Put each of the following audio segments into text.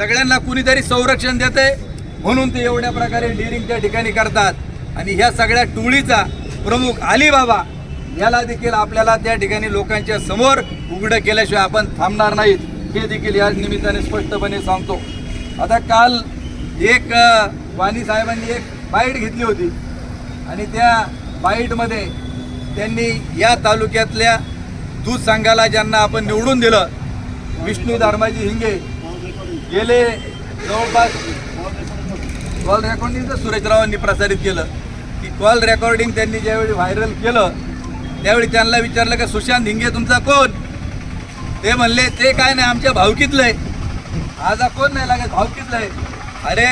सगळ्यांना कुणीतरी संरक्षण देते म्हणून ते एवढ्या प्रकारे डेअरिंग त्या ठिकाणी करतात। आणि ह्या सगळ्या टोळीचा प्रमुख अलीबाबा याला देखील आपल्याला त्या ठिकाणी लोकांच्या समोर उघडं केल्याशिवाय आपण थांबणार नाहीत, हे देखील या निमित्ताने स्पष्टपणे सांगतो। आता काल एक वाणी साहेबांनी एक बाईट घेतली होती आणि त्या बाईटमध्ये त्यांनी या तालुक्यातल्या दूध संघाला ज्यांना आपण निवडून दिलं, विष्णू धर्माजी हिंगे, गेले जवळपास कॉल रेकॉर्डिंग तर सुरेशरावांनी प्रसारित केलं की कॉल रेकॉर्डिंग त्यांनी ज्यावेळी व्हायरल केलं त्यावेळी त्यांना विचारलं का सुशांत हिंगे तुमचा कोण? ते म्हणले ते काय नाही आमच्या भावकीतलं आहे। माझा कोण नाही लागत, भावकीतलं आहे। अरे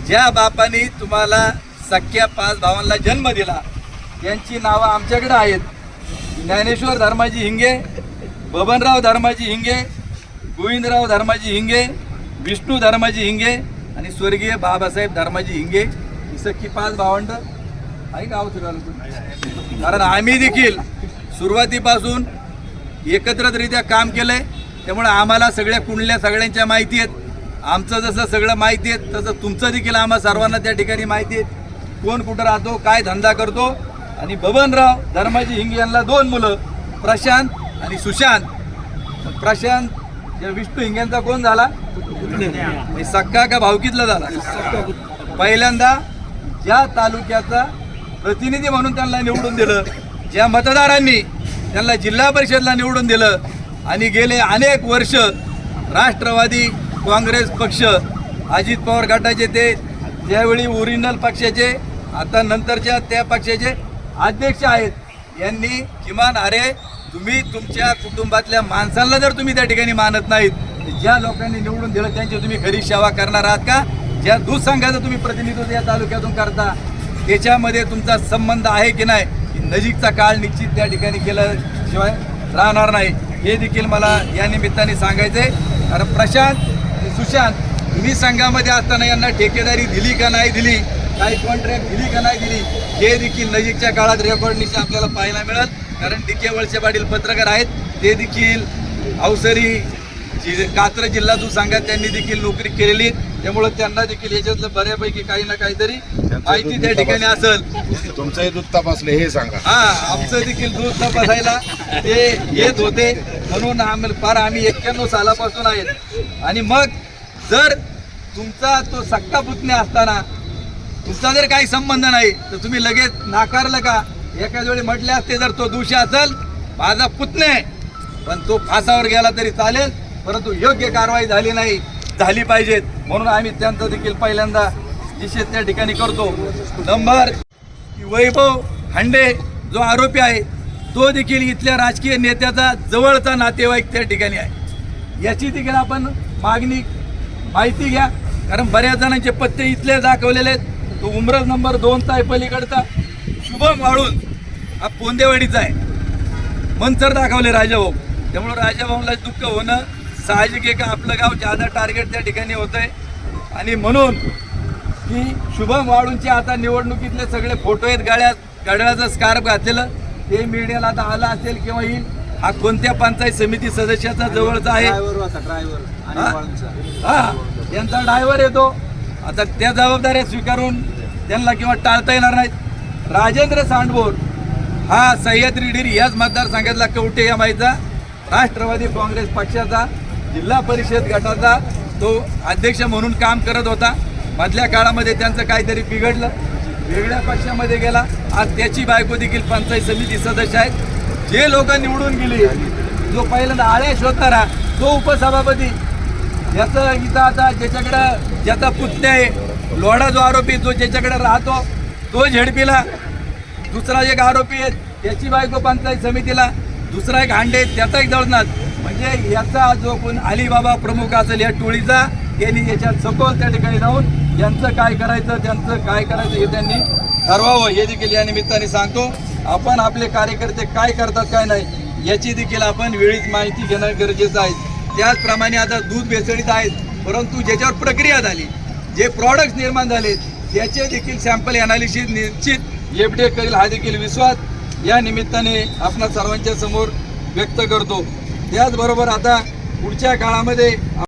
ज्या बापानी तुम्हाला सख्या 5 भावांना जन्म दिला त्यांची नावं आमच्याकडे आहेत, ज्ञानेश्वर धर्माजी हिंगे, बबनराव धर्माजी हिंगे, गोविंदराव धर्माजी हिंगे, विष्णू धर्माजी हिंगे आणि स्वर्गीय बाबासाहेब धर्माजी हिंगे, ही सख्खी 5 भावंड आहे का? कारण आम्ही देखील सुरुवातीपासून एकत्रितरित्या काम केलंय, त्यामुळे आम्हाला सगळ्या कुंडल्या सगळ्यांच्या माहिती आहेत। आमचं जसं सगळं माहिती आहे तसं तुमचं देखील आम्हा सर्वांना त्या ठिकाणी माहिती आहे, कोण कुठं राहतो, काय धंदा करतो। आणि बबनराव धर्माजी हिंगे यांना 2 मुलं, प्रशांत आणि सुशांत। प्रशांत या विष्णू हिंग्यांचा कोण झाला? सक्का का भावकीतला झाला? पहिल्यांदा ज्या तालुक्याचा प्रतिनिधी म्हणून त्यांना निवडून दिलं, ज्या मतदारांनी त्यांना जिल्हा परिषदला निवडून दिलं आणि गेले अनेक वर्ष राष्ट्रवादी काँग्रेस पक्ष, अजित पवार गटाचे ते त्यावेळी ओरिजिनल पक्षाचे, आता नंतरच्या त्या पक्षाचे अध्यक्ष आहेत, यांनी किमान अरे तुम्ही तुमच्या कुटुंबातल्या माणसांना जर तुम्ही त्या ठिकाणी मानत नाहीत, ज्या लोकांनी निवडून दिलं त्यांची तुम्ही खरी सेवा करणार आहात का? ज्या दूध संघाचं तुम्ही प्रतिनिधित्व या तालुक्यातून करता त्याच्यामध्ये तुमचा संबंध आहे की नाही, नजीकचा काळ निश्चित त्या ठिकाणी केल्याशिवाय राहणार नाही, हे देखील मला या निमित्ताने सांगायचं आहे। कारण प्रशांत आणि सुशांत तुम्ही संघामध्ये असताना यांना ठेकेदारी दिली का नाही दिली, काही कॉन्ट्रॅक्ट दिली का नाही दिली, हे देखील नजीकच्या काळात रेकॉर्डनिशी आपल्याला पाहायला मिळेल। कारण DK वळसे पाटील पत्रकार आहेत, ते देखील अवसरी कात्र जिल्हा दूध संघात त्यांनी देखील नोकरी केलेली, त्यामुळे त्यांना देखील याच्यातलं बऱ्यापैकी काही ना काहीतरी माहिती त्या ठिकाणी असेल। तुमचंही दूध तपासले हे सांगा। आमचं देखील दूध तपासायला ते येत होते, म्हणून आम्ही 91 सालापासून आहेत। आणि मग जर तुमचा तो सक्का पुतण्या असताना तुमचा जर काही संबंध नाही तर तुम्ही लगेच नाकारलं का? एखाद्या वेळी म्हटले असते जर तो दोषी असेल, माझा पुतणे पण तो फासावर गेला तरी चालेल, परंतु योग्य कारवाई झाली पाहिजेत, म्हणून आम्ही त्यांचं देखील पहिल्यांदा निषेध त्या ठिकाणी करतो। नंबर वैभव हांडे जो आरोपी आहे तो देखील इथल्या राजकीय नेत्याचा जवळचा नातेवाईक त्या ठिकाणी आहे, याची देखील आपण माहिती घ्या। कारण बऱ्याच जणांचे पत्ते इथले दाखवलेले आहेत। तो उमरज नंबर 2चा आहे पलीकडचा, शुभम वाळून हा पोंदेवाडीचा आहे, मनसर दाखवले राजाभाऊ, त्यामुळे राजाभाऊला दुःख होणं साहजिक आहे का? आपलं गाव ज्यादा टार्गेट त्या ठिकाणी होत आहे। आणि म्हणून की शुभम वाळूंचे आता निवडणुकीतले सगळे फोटो आहेत, गळ्याचं स्कार्फ घातलेलं, ते मीडियाला आता आला असेल किंवा येईल। हा कोणत्या पंचायत समिती सदस्याचा जवळचा आहे? त्यांचा ड्रायव्हर येतो, आता त्या जबाबदाऱ्या स्वीकारून त्यांना किंवा टाळता येणार नाहीत। राजेंद्र सांडभोर हा सह्याद्री डेअरी याच मतदारसंघातला कवठे या माईचा राष्ट्रवादी काँग्रेस पक्षाचा जिल्हा परिषद गटाचा तो अध्यक्ष म्हणून काम करत होता। मधल्या काळामध्ये त्यांचं काहीतरी बिघडलं, वेगळ्या पक्षामध्ये गेला, आज त्याची बायको देखील पंचायत समिती सदस्य आहेत। जे लोक निवडून गेली, जो पहिल्यांदा आळ्या शोधणारा तो उपसभापती, याचं इथं आता ज्याचा पुतण्या आहे लोढा जो आरोपी जो ज्याच्याकडे राहतो तो झेडपीला, दुसरा एक आरोपी आहे त्याची बायको पंचायत समितीला, दुसरा एक हांडे त्याचा एक दळनाथ, म्हणजे याचा जो कोण अलीबाबा प्रमुख असेल या टोळीचा, त्यांनी याच्यात सखोल त्या ठिकाणी जाऊन यांचं काय करायचं हे त्यांनी ठरवावं, हे देखील या निमित्ताने सांगतो। आपण आपले कार्यकर्ते काय करतात काय नाही याची देखील आपण वेळीच माहिती घेणं गरजेचं आहे। त्याचप्रमाणे आता दूध भेसळीत आहेत, परंतु ज्याच्यावर प्रक्रिया झाली, जे प्रॉडक्ट्स निर्माण झाले त्याचे देखील सॅम्पल ॲनालिसिस निश्चित FDA करेल, हा देखील विश्वास या निमित्ताने आपणा सर्वांच्या समोर व्यक्त करतो। त्याचबरोबर आता पुढच्या काळामध्ये